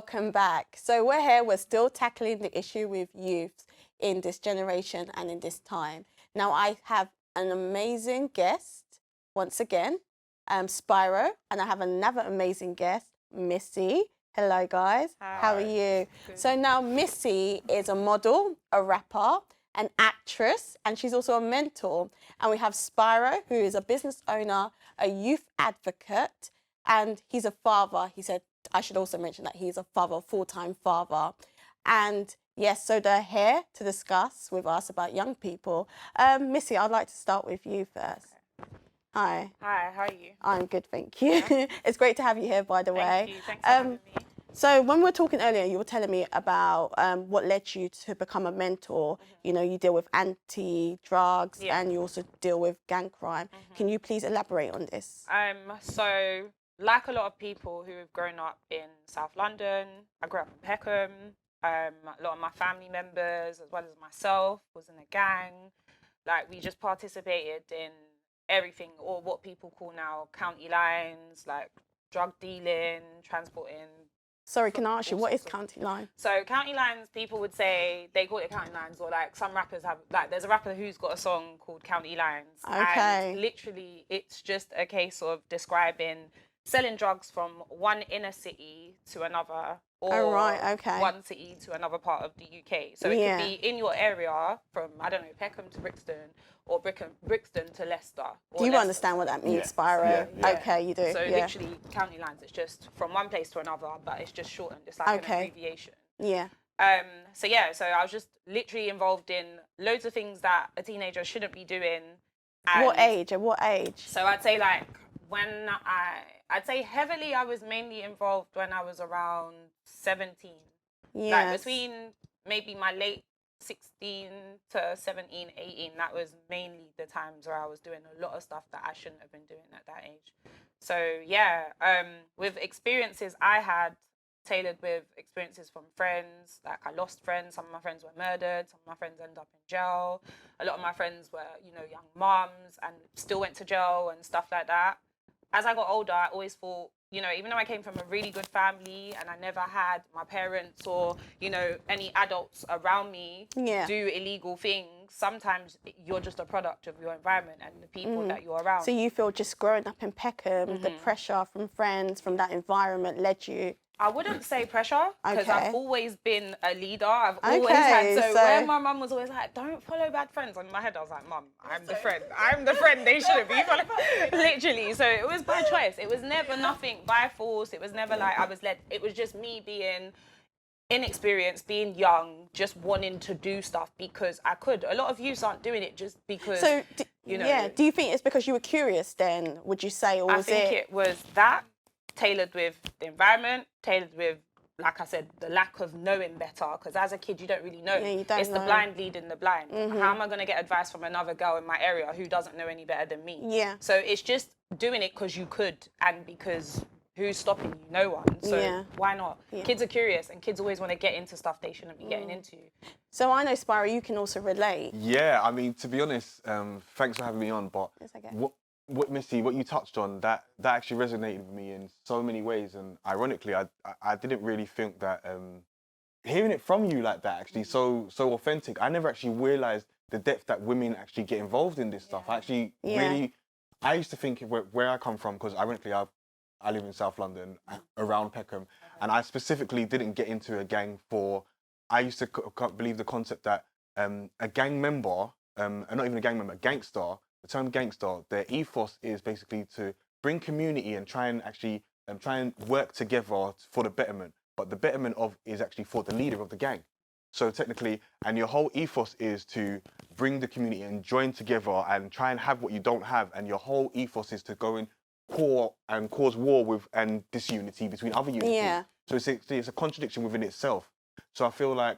welcome back. So we're here, we're still tackling the issue with youth in this generation and in this time. Now I have an amazing guest, once again, Spyro, and I have another amazing guest, Missy. Hello guys, Hi. How are you? Good. So now Missy is a model, a rapper, an actress, and she's also a mentor. And we have Spyro, who is a business owner, a youth advocate, and he's a father. He said, I should also mention that he's a father, full-time father. And yes, so they're here to discuss with us about young people. Missy, I'd like to start with you first. Okay. Hi. Hi, how are you? I'm good, thank you. Yeah. It's great to have you here, by the way. Thank you, thanks for having me. So when we were talking earlier, you were telling me about what led you to become a mentor. You know, you deal with anti-drugs and you also deal with gang crime. Can you please elaborate on this? So like a lot of people who have grown up in South London, I grew up in Peckham. A lot of my family members, as well as myself, was in a gang. Like, we just participated in everything, or what people call now county lines, like drug dealing, transporting. Sorry, can I ask you, what is county line? So county lines, people would say, they call it county lines, or like some rappers have, like there's a rapper who's got a song called County Lines. Okay. And literally, it's just a case of describing selling drugs from one inner city to another, or one city to another part of the UK. So it could be in your area from, I don't know, Peckham to Brixton, or Brixton to Leicester. Do you understand what that means, Spyro? Yeah. Okay, you do. So literally, county lines, it's just from one place to another, but it's just shortened. It's like an abbreviation. Yeah. So I was just literally involved in loads of things that a teenager shouldn't be doing. And what age? At what age? So I'd say like I'd say heavily I was mainly involved when I was around 17. Yeah. Like between maybe my late 16 to 17, 18, that was mainly the times where I was doing a lot of stuff that I shouldn't have been doing at that age. So yeah, with experiences I had tailored with experiences from friends, like I lost friends, some of my friends were murdered, some of my friends ended up in jail. A lot of my friends were, you know, young moms and still went to jail and stuff like that. As I got older, I always thought, you know, even though I came from a really good family and I never had my parents or, you know, any adults around me do illegal things, sometimes you're just a product of your environment and the people that you're around. So you feel just growing up in Peckham, the pressure from friends, from that environment led you? I wouldn't say pressure, because I've always been a leader. I've always had, so when my mum was always like, don't follow bad friends, in my head I was like, Mum, I'm the friend. I'm the friend they shouldn't be following. Literally, so it was by choice. It was never nothing by force. It was never like I was led. It was just me being inexperienced, being young, just wanting to do stuff because I could. A lot of youths aren't doing it just because, so, you know. Yeah, do you think it's because you were curious then, would you say, or was I think it was that, tailored with the environment, tailored with, like I said, the lack of knowing better, because as a kid you don't really know. Yeah, you don't know. The blind leading the blind. How am I going to get advice from another girl in my area who doesn't know any better than me? Yeah. So it's just doing it because you could, and because who's stopping you? No one. So why not? Kids are curious, and kids always want to get into stuff they shouldn't be getting into. So I know, Spyro, you can also relate. Yeah, I mean, to be honest, thanks for having me on, but what Missy, what you touched on, that actually resonated with me in so many ways, and ironically, I didn't really think that hearing it from you like that, actually, so authentic. I never actually realised the depth that women actually get involved in this stuff. I actually really, I used to think where I come from, because ironically, I live in South London, around Peckham, and I specifically didn't get into a gang for. I used to believe the concept that a gang member, and not even a gang member, a gangster. The term gangster, their ethos is basically to bring community and try and actually work together for the betterment. But the betterment is actually for the leader of the gang. So technically, and your whole ethos is to bring the community and join together and try and have what you don't have. And your whole ethos is to go and cause war with and disunity between other units. Yeah. So it's a contradiction within itself. So I feel like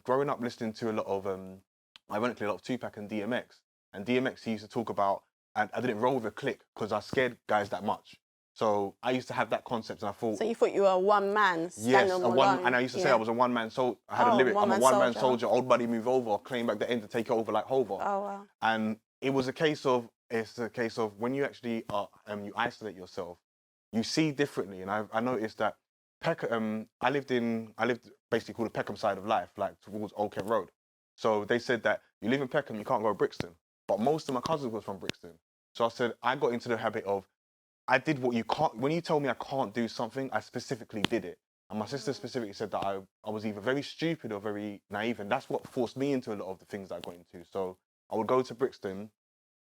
growing up listening to a lot of, ironically, a lot of Tupac and DMX. And DMX, he used to talk about, and I didn't roll with a clique because I scared guys that much. So I used to have that concept, and I thought. So you thought you were a one man, yes, and I used to say I was a one man soldier. I had a lyric, I'm a one man soldier. Old buddy, move over, claim back the end to take it over like Hover. Oh wow. And it's a case of when you actually are, you isolate yourself, you see differently. And I noticed that I lived basically called the Peckham side of life, like towards Old Kent Road. So they said that you live in Peckham, you can't go to Brixton. But most of my cousins was from Brixton. So I said I got into the habit of I did what you can't. When you told me I can't do something, I specifically did it. And my sister specifically said that I was either very stupid or very naive, and that's what forced me into a lot of the things that I got into. So I would go to Brixton,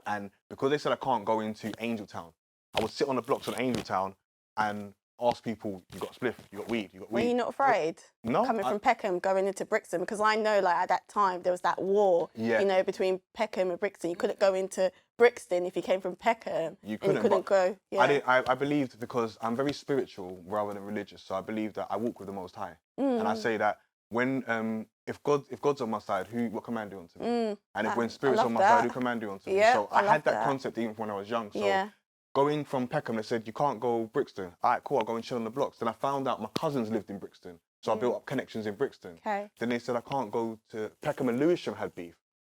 and because they said I can't go into Angeltown, I would sit on the blocks on Angeltown and ask people, "You got spliff? You got weed? You got weed?" Were you not afraid? No. Coming from Peckham, going into Brixton, because I know, like at that time, there was that war, Yeah. you know, between Peckham and Brixton. You couldn't go into Brixton if you came from Peckham. You couldn't, and you couldn't go. Yeah. I believed, because I'm very spiritual rather than religious, so I believe that I walk with the Most High, and I say that when if God's on my side, what can man do unto me? And if when spirit's on my side, who can man do unto me? Yeah, So I had that concept even when I was young. So going from Peckham, they said you can't go Brixton. All right, cool. I'll go and chill on the blocks. Then I found out my cousins lived in Brixton, so I built up connections in Brixton. Okay. Then they said I can't go to Peckham, and Lewisham had beef,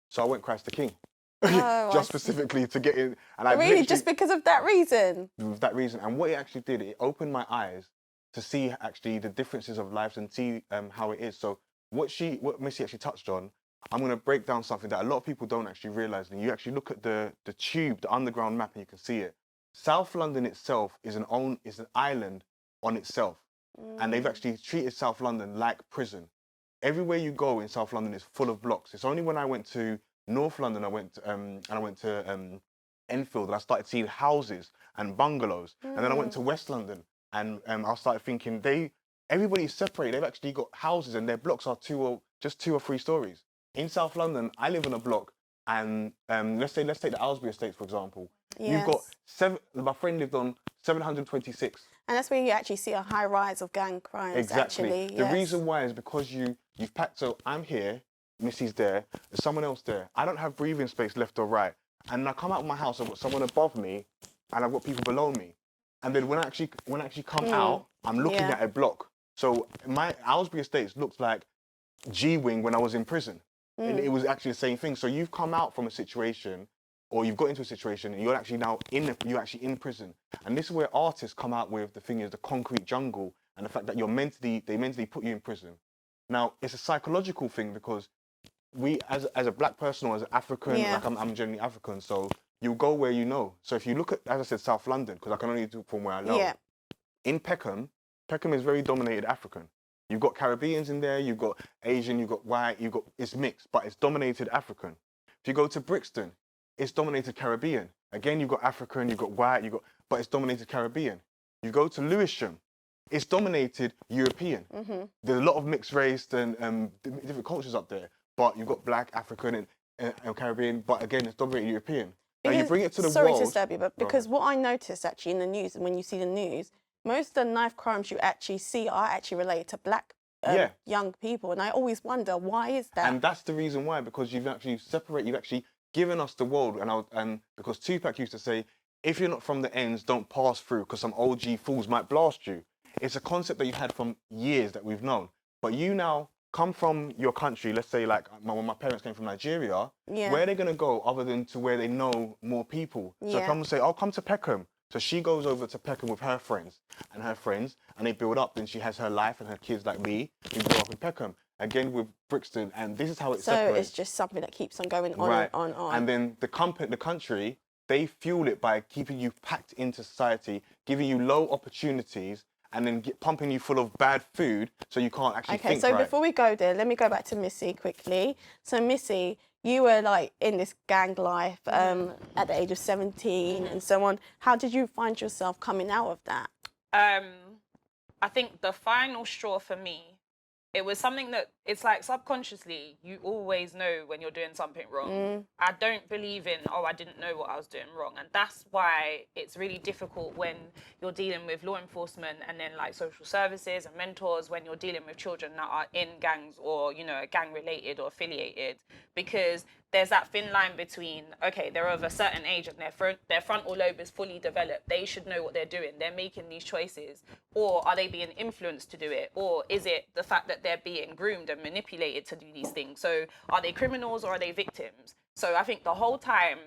so I went Christ the King. Oh, just specifically to get in. And I really, just because of that reason? With that reason. And what it actually did, it opened my eyes to see actually the differences of lives and see how it is. So what Missy actually touched on, I'm going to break down something that a lot of people don't actually realise. And you actually look at the tube, the underground map, and you can see it. South London itself is an island on itself. And they've actually treated South London like prison. Everywhere you go in South London is full of blocks. It's only when I went to North London, I went to Enfield, and I started seeing houses and bungalows. And then I went to West London, and I started thinking everybody's separated. They've actually got houses, and their blocks are just 2 or 3 stories. In South London, I live on a block, and let's take the Aylesbury Estates, for example. Yes. You've got my friend lived on 726. And that's where you actually see a high rise of gang crimes. Exactly. Actually, The reason why is because you've packed. So I'm here, Missy's there, there's someone else there. I don't have breathing space left or right. And I come out of my house, I've got someone above me, and I've got people below me. And then when I actually come out, I'm looking at a block. So my Aylesbury Estates looks like G-Wing when I was in prison. And it was actually the same thing. So you've come out from a situation, or you've got into a situation, and you're actually now in prison. And this is where artists come out with the thing is the concrete jungle, and the fact that they mentally put you in prison. Now it's a psychological thing, because we, as a black person or as an African, like I'm generally African, so you go where you know. So if you look at, as I said, South London, because I can only do from where I know. In Peckham is very dominated African. You've got Caribbeans in there, you've got Asian, you've got white, it's mixed, but it's dominated African. If you go to Brixton, it's dominated Caribbean. Again, you've got African, you've got white, but it's dominated Caribbean. You go to Lewisham, it's dominated European. There's a lot of mixed race and different cultures up there, but you've got black, African, and Caribbean, but again, it's dominated European. Now you bring it to the sorry world. to disturb you, but because what I noticed actually in the news, and when you see the news, most of the knife crimes you actually see are actually related to black young people, and I always wonder, why is that? And that's the reason why, because you've actually given us the world, and because Tupac used to say, if you're not from the ends, don't pass through, because some OG fools might blast you. It's a concept that you've had from years that we've known. But you now come from your country, let's say like when my parents came from Nigeria, where are they going to go other than to where they know more people? So someone will say, oh, come to Peckham. So she goes over to Peckham with her friends, and they build up. Then she has her life and her kids like me, who grow up in Peckham. Again with Brixton, and this is how it separates. So it's just something that keeps on going on and on. And then the country, they fuel it by keeping you packed into society, giving you low opportunities, and then pumping you full of bad food so you can't actually think so right. Before we go there, let me go back to Missy quickly. So Missy, you were like in this gang life at the age of 17 and so on. How did you find yourself coming out of that? I think the final straw for me, it was something that it's like subconsciously, you always know when you're doing something wrong. I don't believe in, I didn't know what I was doing wrong. And that's why it's really difficult when you're dealing with law enforcement and then like social services and mentors, when you're dealing with children that are in gangs or, gang related or affiliated, because there's that thin line between, okay, they're of a certain age and their frontal lobe is fully developed. They should know what they're doing. They're making these choices. Or are they being influenced to do it? Or is it the fact that they're being groomed and manipulated to do these things? So are they criminals or are they victims? So I think the whole time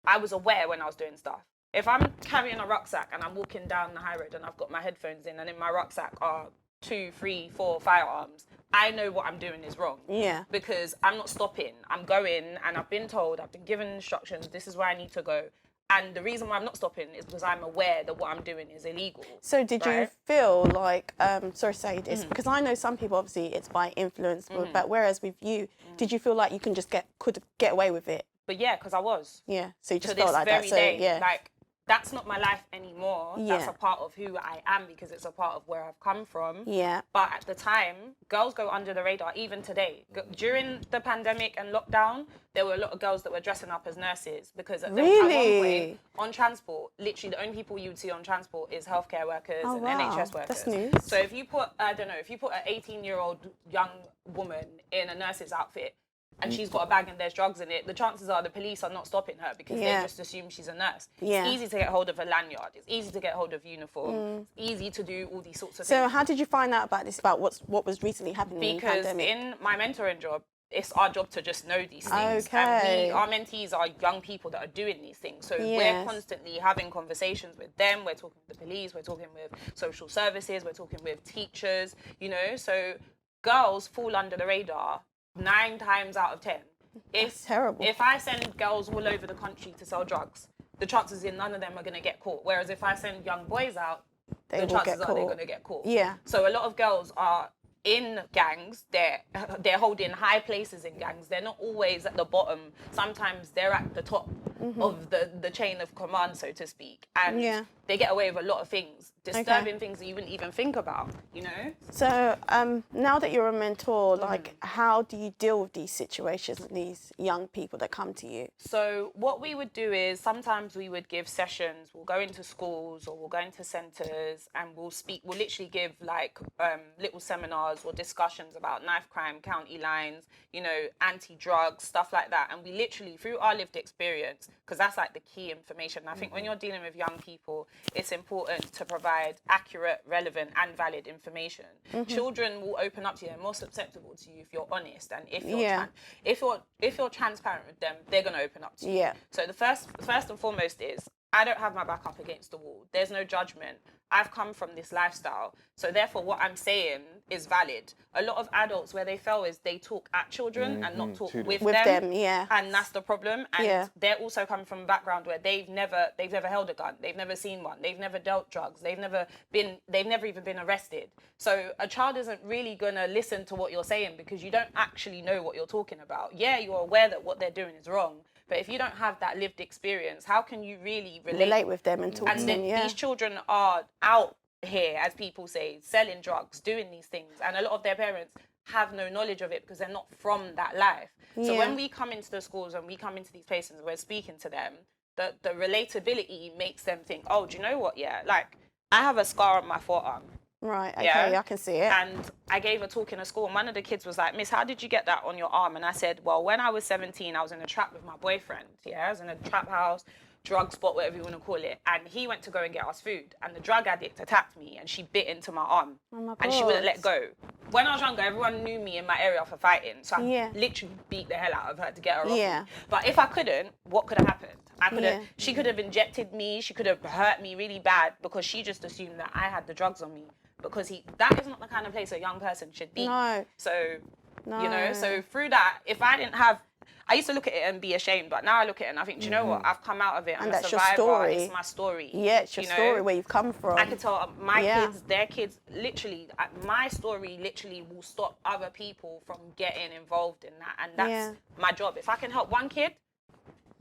I was aware when I was doing stuff. if I'm carrying a rucksack and I'm walking down the high road and I've got my headphones in and in my rucksack are 2, 3, 4 firearms, I know what I'm doing is wrong. Yeah. Because I'm not stopping. I'm going, and I've been told, I've been given instructions, this is where I need to go. And the reason why I'm not stopping is because I'm aware that what I'm doing is illegal. So did you feel like, sorry to say this, because I know some people, obviously, it's by influence, but whereas with you, did you feel like you could get away with it? But yeah, because I was. Yeah, so you just to felt this like very that. So, day, yeah. like, that's not my life anymore. Yeah. That's a part of who I am because it's a part of where I've come from. Yeah. But at the time, girls go under the radar, even today. During the pandemic and lockdown, there were a lot of girls that were dressing up as nurses because at one point, on transport, literally the only people you would see on transport is healthcare workers and NHS workers. That's news. So if you put, I don't know, if you put an 18-year-old young woman in a nurse's outfit, and she's got a bag and there's drugs in it, the chances are the police are not stopping her because they just assume she's a nurse. Yeah. It's easy to get hold of a lanyard. It's easy to get hold of uniform. It's easy to do all these sorts of things. So how did you find out about this, about what was recently happening in the pandemic? Because in my mentoring job, it's our job to just know these things. Okay. And our mentees are young people that are doing these things. So we're constantly having conversations with them. We're talking with the police. We're talking with social services. We're talking with teachers, you know. So girls fall under the radar 9 times out of 10. It's terrible. If I send girls all over the country to sell drugs, the chances are none of them are going to get caught. Whereas if I send young boys out, the chances are they're going to get caught. Yeah. So a lot of girls are in gangs. They're holding high places in gangs. They're not always at the bottom. Sometimes they're at the top of the chain of command, so to speak. And they get away with a lot of things, disturbing things that you wouldn't even think about, you know? So now that you're a mentor, like, how do you deal with these situations and these young people that come to you? So what we would do is sometimes we would give sessions. We'll go into schools or we'll go into centres and we'll literally give like little seminars or discussions about knife crime, county lines, you know, anti-drugs, stuff like that. And we literally, through our lived experience, because that's like the key information. And I think when you're dealing with young people, it's important to provide accurate, relevant and valid information. Children will open up to you and more susceptible to you if you're honest and if you're if you're transparent with them, they're going to open up to you. So the first and foremost is I don't have my back up against the wall. There's no judgment. I've come from this lifestyle. So therefore what I'm saying is valid. A lot of adults, where they fail is they talk at children and not talk with them. And that's the problem. And they're also coming from a background where they've never held a gun. They've never seen one. They've never dealt drugs. They've never even been arrested. So a child isn't really gonna listen to what you're saying because you don't actually know what you're talking about. Yeah, you're aware that what they're doing is wrong. But if you don't have that lived experience, how can you really relate with them and talk to them? These children are out here, as people say, selling drugs, doing these things. And a lot of their parents have no knowledge of it because they're not from that life. So when we come into the schools and we come into these places and we're speaking to them, the relatability makes them think, oh, do you know what? Yeah, like I have a scar on my forearm. Right, okay, I can see it. And I gave a talk in a school and one of the kids was like, Miss, how did you get that on your arm? And I said, well, when I was 17, I was in a trap with my boyfriend. I was in a trap house, drug spot, whatever you want to call it. And he went to go and get us food. And the drug addict attacked me and she bit into my arm. Oh my God. And she wouldn't let go. When I was younger, everyone knew me in my area for fighting. So I literally beat the hell out of her to get her off me. But if I couldn't, what could have happened? She could have injected me. She could have hurt me really bad because she just assumed that I had the drugs on me. Because that is not the kind of place a young person should be. So, you know, so through that, if I didn't have, I used to look at it and be ashamed, but now I look at it and I think, do you know what? I've come out of it. I'm that's a survivor. your story. It's my story. Yeah, it's your story, where you've come from. I could tell my kids, their kids, literally, my story literally will stop other people from getting involved in that. And that's my job. If I can help one kid,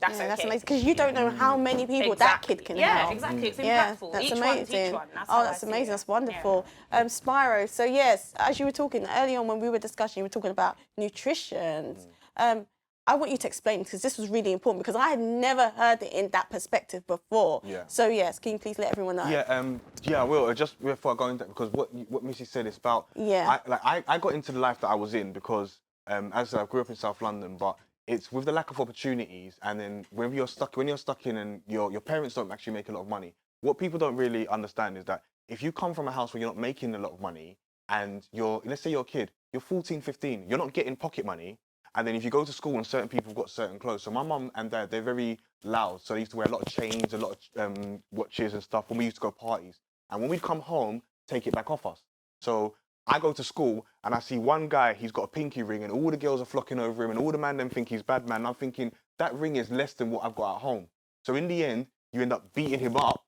that's okay. That's amazing, because you don't know how many people that kid can help. Yeah, exactly. It's impactful. That's each amazing. One. That's amazing. That's wonderful. Spyro, so yes, as you were talking early on when we were discussing, you were talking about nutrition. I want you to explain, because this was really important, because I had never heard it in that perspective before. So yes, can you please let everyone know? Yeah, I will. Just before I go into that, because what Missy said is about, I got into the life that I was in because, as I said, I grew up in South London, but it's with the lack of opportunities, and then when you're stuck in and your parents don't actually make a lot of money, what people don't really understand is that if you come from a house where you're not making a lot of money and let's say you're a kid, you're 14, 15, you're not getting pocket money, And then if you go to school and certain people have got certain clothes. So my mum and dad, they're very loud. So they used to wear a lot of chains, a lot of watches and stuff when we used to go parties. And when we'd come home, take it back off us. So I go to school and I see one guy, he's got a pinky ring and all the girls are flocking over him and all the men then think he's bad man. And I'm thinking, that ring is less than what I've got at home. So in the end, you end up beating him up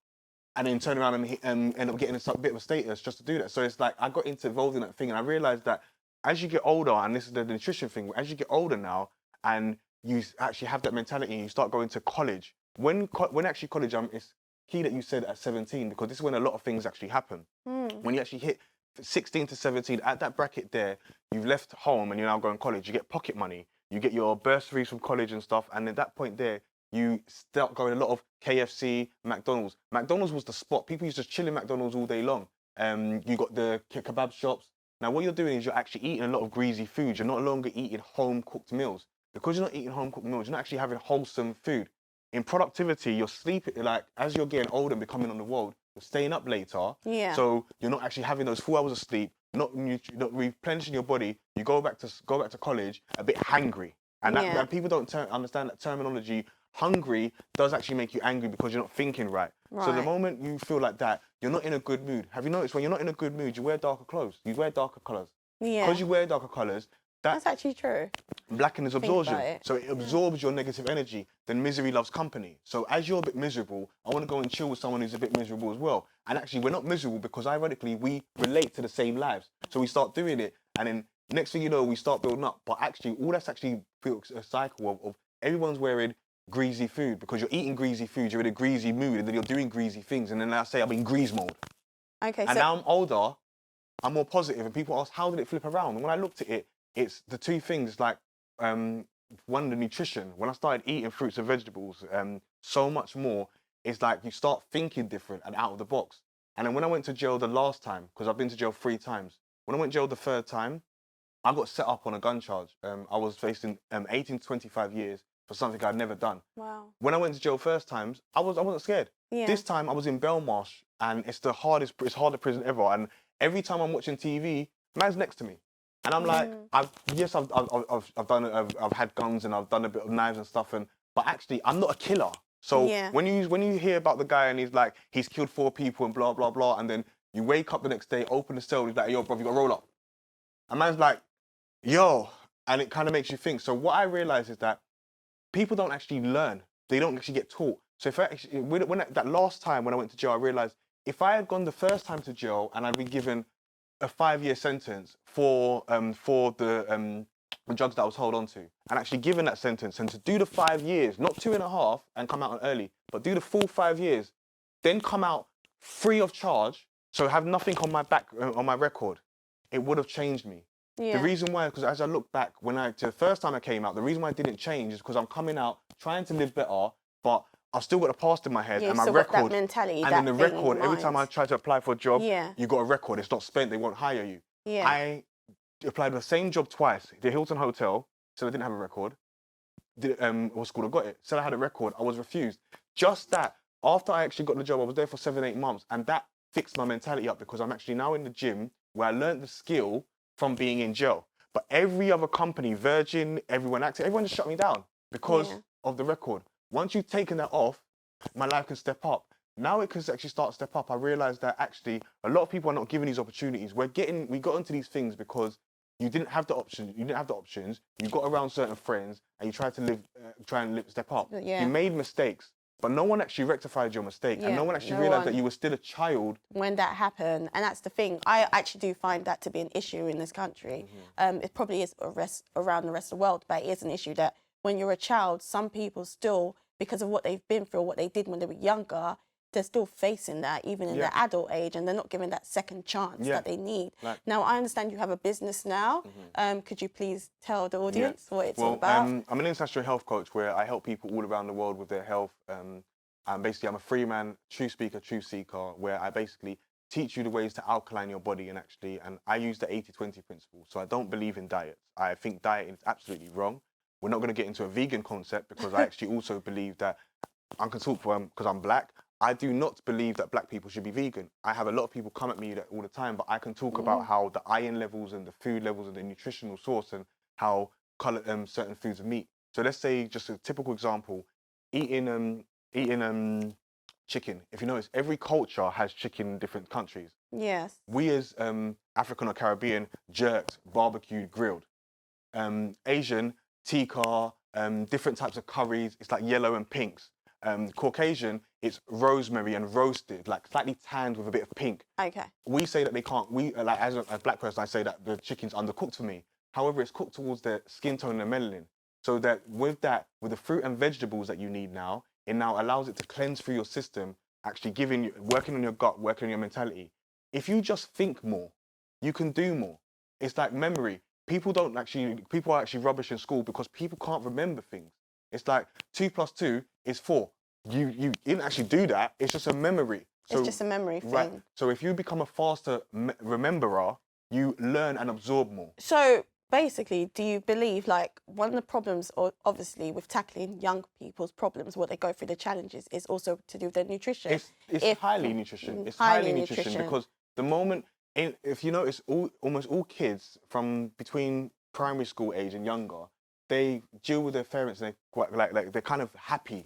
and then turn around and end up getting a bit of a status just to do that. So it's like I got involved in that thing and I realized that as you get older, and this is the nutrition thing, as you get older now and you actually have that mentality and you start going to college, when actually college, it's key that you said at 17 because this is when a lot of things actually happen. When you actually hit 16 to 17, at that bracket there, you've left home and you're now going to college, you get pocket money, you get your bursaries from college and stuff, and at that point there, you start going a lot of KFC, McDonald's. McDonald's was the spot. People used to chill in McDonald's all day long. You got the kebab shops. Now, what you're doing is you're actually eating a lot of greasy food. You're no longer eating home-cooked meals. Because you're not eating home-cooked meals, you're not actually having wholesome food. In productivity, you're sleeping, like, as you're getting older and becoming on the world, you're staying up later. Yeah. So you're not actually having those 4 hours of sleep, not replenishing your body. You go back to college a bit hangry. And people don't understand that terminology. Hungry does actually make you angry because you're not thinking right. So the moment you feel like that, you're not in a good mood. Have you noticed when you're not in a good mood, you wear darker clothes, you wear darker colours. Yeah. Because you wear darker colours, that's actually true. Blackness absorption. So it absorbs your negative energy. Then misery loves company. So as you're a bit miserable, I want to go and chill with someone who's a bit miserable as well. And actually, we're not miserable because ironically, we relate to the same lives. So we start doing it, and then next thing you know, we start building up. But actually, all that's actually built a cycle of everyone's wearing greasy food because you're eating greasy food, you're in a greasy mood, and then you're doing greasy things. And then I say I'm in grease mode. Okay. And now I'm older, I'm more positive, and people ask, how did it flip around? And when I looked at it, it's the two things, like one, the nutrition. When I started eating fruits and vegetables, so much more, it's like you start thinking different and out of the box. And then when I went to jail the last time, because I've been to jail 3 times, when I went to jail the 3rd time, I got set up on a gun charge. I was facing 18 to 25 years for something I'd never done. Wow. When I went to jail first times, I wasn't scared. Yeah. This time I was in Belmarsh, and it's the hardest prison ever. And every time I'm watching TV, man's next to me. And I'm like, I've had guns and I've done a bit of knives and stuff, but actually I'm not a killer. So when you hear about the guy and he's killed 4 people and blah blah blah, and then you wake up the next day, open the cell, he's like, yo, bro, you got to roll up. And man's like, yo, and it kind of makes you think. So what I realize is that people don't actually learn; they don't actually get taught. So if that last time when I went to jail, I realized if I had gone the first time to jail and I'd been given a 5-year sentence for the drugs that I was held on to, and actually given that sentence, and to do the 5 years, not 2.5 and come out on early, but do the full 5 years, then come out free of charge, so have nothing on my back, on my record, it would have changed me. The reason why, because as I look back, the first time I came out, the reason why I didn't change is because I'm coming out trying to live better, but I've still got the past in my head and my record. That mentality, and then the record, every time I try to apply for a job, you got a record. It's not spent. They won't hire you. Yeah. I applied for the same job twice. The Hilton Hotel, said I didn't have a record. What's called, I got it. Said I had a record. I was refused. Just that. After I actually got the job, I was there for 7, 8 months, and that fixed my mentality up because I'm actually now in the gym where I learned the skill from being in jail. But every other company, Virgin, everyone just shut me down because of the record. Once you've taken that off, my life can step up. Now it can actually start to step up. I realized that actually a lot of people are not given these opportunities. We got into these things because you didn't have the options. You didn't have the options. You got around certain friends and you tried to step up. Yeah. You made mistakes, but no one actually rectified your mistake, and no one actually realized that you were still a child when that happened. And that's the thing. I actually do find that to be an issue in this country. It probably is around the rest of the world, but it is an issue that when you're a child, some people still, because of what they've been through, what they did when they were younger, they're still facing that even in their adult age, and they're not given that second chance that they need. Now, I understand you have a business now. Could you please tell the audience what it's all about? I'm an international health coach where I help people all around the world with their health. And basically, I'm a free man, true speaker, true seeker, where I basically teach you the ways to alkaline your body and I use the 80-20 principle. So I don't believe in diets. I think dieting is absolutely wrong. We're not going to get into a vegan concept because I actually also believe that, I can talk because I'm black, I do not believe that black people should be vegan. I have a lot of people come at me all the time, but I can talk about how the iron levels and the food levels and the nutritional source and how color certain foods of meat. So let's say, just a typical example, eating chicken. If you notice, every culture has chicken in different countries. Yes. We as African or Caribbean, jerked, barbecued, grilled. Asian, tikka, different types of curries. It's like yellow and pinks. Caucasian, it's rosemary and roasted, like slightly tanned with a bit of pink. Okay. We say that they can't. Like as a black person, I say that the chicken's undercooked for me. However, it's cooked towards the skin tone and the melanin. So that, with the fruit and vegetables that you need now, it now allows it to cleanse through your system, actually working on your gut, working on your mentality. If you just think more, you can do more. It's like memory. People are actually rubbish in school because people can't remember things. It's like 2 + 2 is 4. You didn't actually do that. It's just a memory. So, it's just a memory thing. Right. So if you become a faster rememberer, you learn and absorb more. So basically, do you believe, like, one of the problems, or obviously with tackling young people's problems, what they go through, the challenges, is also to do with their nutrition? It's highly nutrition. It's highly nutrition because the moment, if you notice, almost all kids from between primary school age and younger, they deal with their parents and they're kind of happy.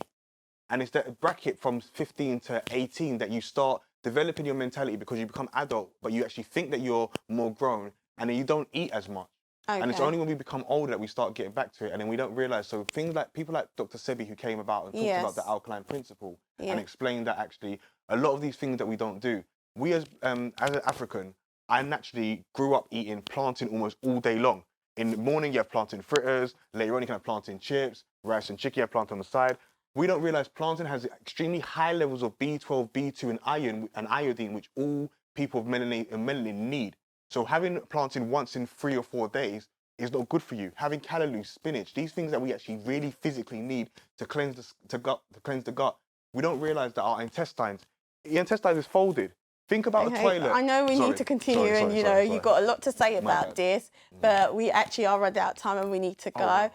And it's that bracket from 15 to 18 that you start developing your mentality, because you become adult, but you actually think that you're more grown, and then you don't eat as much. Okay. And it's only when we become older that we start getting back to it, and then we don't realize. So things like people like Dr. Sebi, who came about and talked about the alkaline principle and explained that actually a lot of these things that we don't do. We as an African, I naturally grew up eating plantain almost all day long. In the morning, you have plantain fritters. Later on, you can have plantain chips, rice and chicken, you have plantain on the side. We don't realize plantain has extremely high levels of B12, B2, and iron and iodine, which all people of melanin need. So having plantain once in 3 or 4 days is not good for you. Having callaloo, spinach, these things that we actually really physically need to cleanse the gut. We don't realize that our intestines is folded. Think about a toilet. I know we need to continue, and you've got a lot to say about this, but we actually are running out of time and we need to go.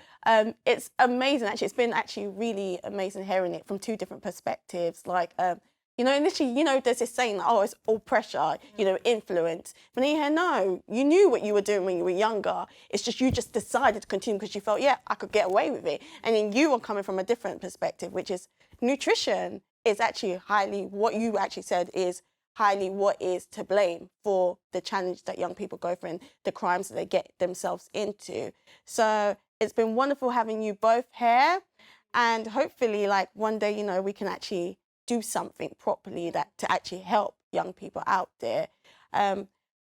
It's amazing, actually. It's been actually really amazing hearing it from 2 different perspectives. Like, initially, there's this saying that, it's all pressure, influence. But then you hear, no, you knew what you were doing when you were younger. It's just you just decided to continue because you felt, I could get away with it. And then you were coming from a different perspective, which is nutrition is actually what you actually said is highly what is to blame for the challenge that young people go through and the crimes that they get themselves into. So it's been wonderful having you both here, and hopefully, like, one day, we can actually do something properly to actually help young people out there.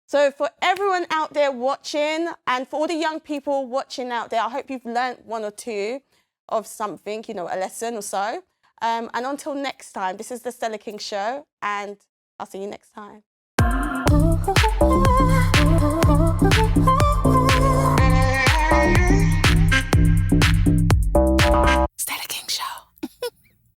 So for everyone out there watching, and for all the young people watching out there, I hope you've learned 1 or 2 of something, a lesson or so. And until next time, this is the Stella King Show, and I'll see you next time.